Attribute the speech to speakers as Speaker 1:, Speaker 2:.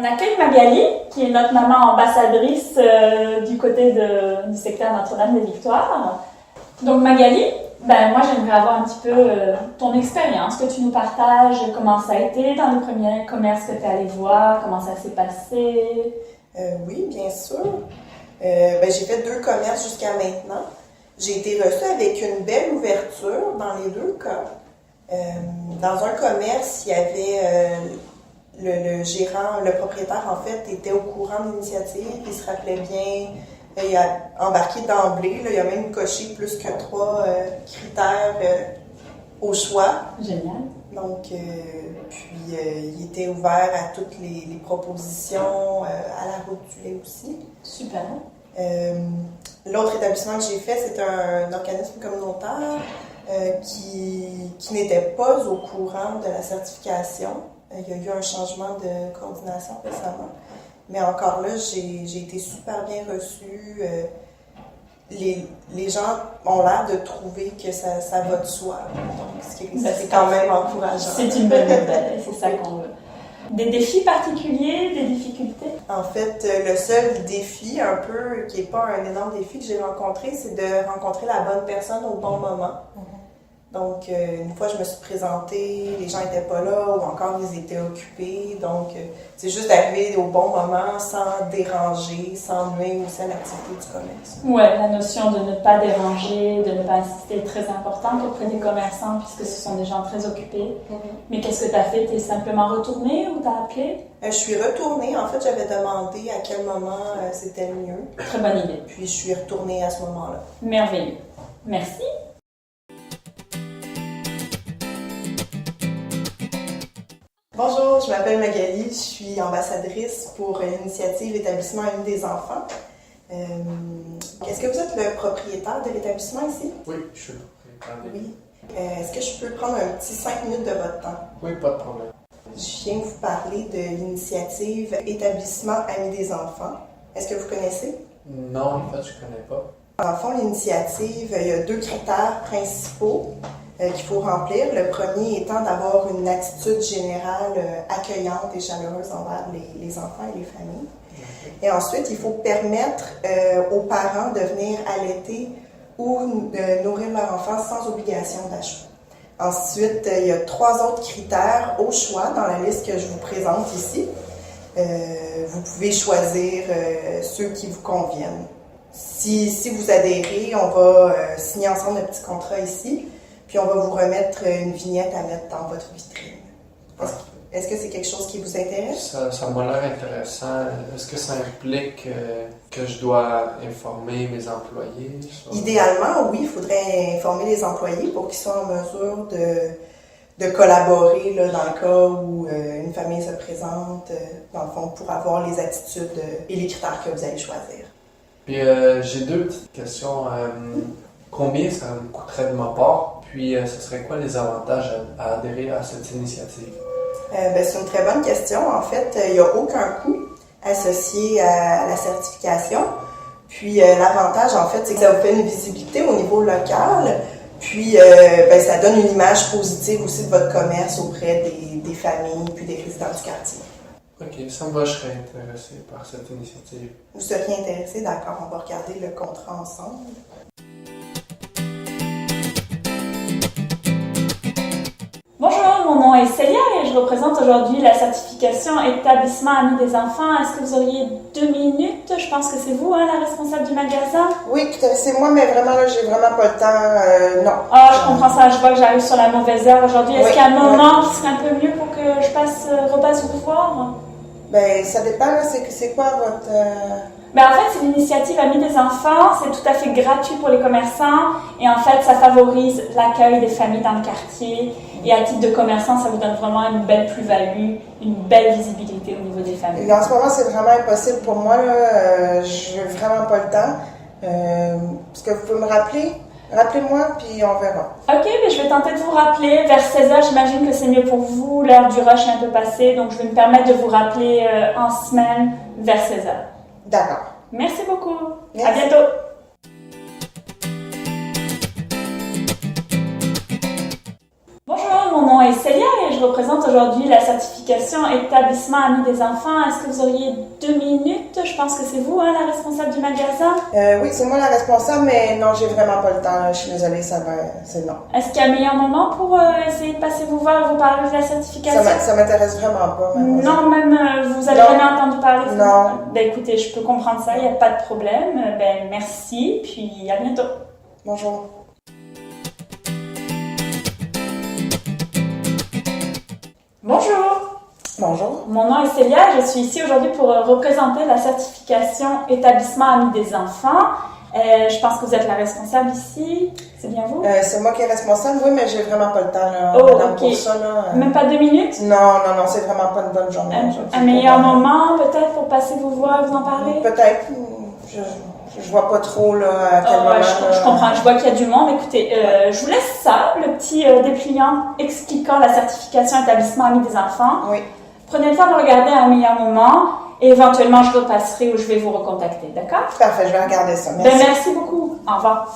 Speaker 1: On accueille Magali, qui est notre maman ambassadrice du côté du secteur Notre-Dame-des-Victoires. Donc Magali, moi j'aimerais avoir un petit peu ton expérience, que tu nous partages, comment ça a été dans le premier commerce que tu es allée voir, comment ça s'est passé.
Speaker 2: Oui, bien sûr. J'ai fait 2 commerces jusqu'à maintenant. J'ai été reçue avec une belle ouverture dans les 2 cas. Dans un commerce, il y avait le gérant, le propriétaire en fait, était au courant de l'initiative, il se rappelait bien, il a embarqué d'emblée, il a même coché plus que 3 critères au choix.
Speaker 1: Génial.
Speaker 2: Donc, il était ouvert à toutes les propositions, à la route du lait aussi.
Speaker 1: Super.
Speaker 2: L'autre établissement que j'ai fait, c'est un organisme communautaire qui n'était pas au courant de la certification. Il y a eu un changement de coordination récemment. Mais encore là, j'ai été super bien reçue. Les gens ont l'air de trouver que ça va de soi. Donc, c'est quand même encourageant.
Speaker 1: C'est une bonne nouvelle, c'est ça qu'on veut. Des défis particuliers, des difficultés?
Speaker 2: En fait, le seul défi, un peu, qui n'est pas un énorme défi que j'ai rencontré, c'est de rencontrer la bonne personne au bon moment. Donc, une fois, je me suis présentée, les gens n'étaient pas là ou encore ils étaient occupés. Donc, c'est juste d'arriver au bon moment sans déranger, sans nuire aussi à l'activité du commerce.
Speaker 1: Oui, la notion de ne pas déranger, de ne pas insister est très importante auprès des commerçants puisque ce sont des gens très occupés. Mais qu'est-ce que tu as fait? Tu es simplement retournée ou tu as appelé?
Speaker 2: Je suis retournée. En fait, j'avais demandé à quel moment c'était le mieux.
Speaker 1: Très bonne idée.
Speaker 2: Puis, je suis retournée à ce moment-là.
Speaker 1: Merveilleux. Merci.
Speaker 2: Bonjour, je m'appelle Magali, je suis ambassadrice pour l'initiative Établissement Amis des enfants. Est-ce que vous êtes le propriétaire de l'établissement ici?
Speaker 3: Oui, je suis le propriétaire.
Speaker 2: Oui. Est-ce que je peux prendre un petit 5 minutes de votre temps?
Speaker 3: Oui, pas de problème.
Speaker 2: Je viens vous parler de l'initiative Établissement Amis des enfants. Est-ce que vous connaissez?
Speaker 3: Non, en fait, je connais pas.
Speaker 2: Dans le fond, l'initiative, il y a 2 critères principaux qu'il faut remplir. Le premier étant d'avoir une attitude générale accueillante et chaleureuse envers les enfants et les familles. Et ensuite, il faut permettre aux parents de venir allaiter ou nourrir leur enfant sans obligation d'achat. Ensuite, il y a 3 autres critères au choix dans la liste que je vous présente ici. Vous pouvez choisir ceux qui vous conviennent. Si vous adhérez, on va signer ensemble un petit contrat ici. Puis on va vous remettre une vignette à mettre dans votre vitrine. Est-ce que c'est quelque chose qui vous intéresse?
Speaker 3: Ça m'a l'air intéressant. Est-ce que ça implique que je dois informer mes employés?
Speaker 2: Idéalement, oui, il faudrait informer les employés pour qu'ils soient en mesure de collaborer là, dans le cas où une famille se présente, dans le fond, pour avoir les attitudes et les critères que vous allez choisir.
Speaker 3: Puis j'ai 2 petites questions. Combien ça me coûterait de ma part? Puis, ce serait quoi les avantages à adhérer à cette initiative?
Speaker 2: C'est une très bonne question. En fait, il n'y a aucun coût associé à la certification. Puis, l'avantage, en fait, c'est que ça vous fait une visibilité au niveau local. Puis, ça donne une image positive aussi de votre commerce auprès des familles puis des résidents du quartier.
Speaker 3: OK, ça me va, je serais intéressé par cette initiative.
Speaker 2: Vous seriez intéressé? D'accord, on va regarder le contrat ensemble.
Speaker 1: Bonjour, mon nom est Célia et je représente aujourd'hui la certification Établissement Amis des enfants. Est-ce que vous auriez 2 minutes? Je pense que c'est vous, la responsable du magasin?
Speaker 2: Oui, c'est moi, mais vraiment, là, j'ai vraiment pas le temps. Non.
Speaker 1: Ah, je comprends ça. Je vois que j'arrive sur la mauvaise heure aujourd'hui. Est-ce qu'il y a un moment qui serait un peu mieux pour que je repasse vous voir?
Speaker 2: Ça dépend, là, c'est quoi votre...
Speaker 1: En fait, c'est l'initiative Amis des enfants. C'est tout à fait gratuit pour les commerçants. Et en fait, ça favorise l'accueil des familles dans le quartier. Et à titre de commerçant, ça vous donne vraiment une belle plus-value, une belle visibilité au niveau des familles.
Speaker 2: Et en ce moment, c'est vraiment impossible pour moi. Je n'ai vraiment pas le temps. Est-ce que vous pouvez me rappeler? Rappelez-moi, puis on verra.
Speaker 1: OK, je vais tenter de vous rappeler. Vers 16h, j'imagine que c'est mieux pour vous. L'heure du rush est un peu passée. Donc, je vais me permettre de vous rappeler en semaine vers 16h.
Speaker 2: D'accord.
Speaker 1: Merci beaucoup.
Speaker 2: Merci.
Speaker 1: À bientôt. Bonjour, mon nom est Célia et je représente aujourd'hui la certification établissement ami des enfants. Est-ce que vous auriez 2 minutes? Je pense que c'est vous, hein, la responsable du magasin.
Speaker 2: Oui, c'est moi la responsable, mais non, j'ai vraiment pas le temps. Je suis désolée, c'est non.
Speaker 1: Est-ce qu'il y a un meilleur moment pour essayer de passer vous voir et vous parler de la certification?
Speaker 2: Ça m'intéresse vraiment pas, mademoiselle.
Speaker 1: Non, même vous avez
Speaker 2: Non.
Speaker 1: jamais entendu parler de ça?
Speaker 2: Non.
Speaker 1: Ben écoutez, je peux comprendre ça, il n'y a pas de problème. Ben merci, puis à bientôt.
Speaker 2: Bonjour.
Speaker 1: Bonjour,
Speaker 2: Bonjour.
Speaker 1: mon nom est Célia, je suis ici aujourd'hui pour représenter la certification établissement ami des enfants. Je pense que vous êtes la responsable ici, c'est bien vous?
Speaker 2: C'est moi qui est responsable, oui, mais j'ai vraiment pas le temps, là,
Speaker 1: Oh,
Speaker 2: madame,
Speaker 1: ok.
Speaker 2: pour ça, là.
Speaker 1: Même pas 2 minutes?
Speaker 2: Non, c'est vraiment pas une bonne journée.
Speaker 1: Un meilleur moment peut-être pour passer vous voir et vous en parler?
Speaker 2: Peut-être. Je vois pas trop, là, à quel moment.
Speaker 1: Je comprends, je vois qu'il y a du monde. Écoutez, je vous laisse ça, le petit dépliant expliquant la certification établissement ami des enfants.
Speaker 2: Oui.
Speaker 1: Prenez le temps de regarder à un meilleur moment et éventuellement je repasserai ou je vais vous recontacter, d'accord?
Speaker 2: Parfait, je vais regarder ça. Merci.
Speaker 1: Ben, merci beaucoup. Au revoir.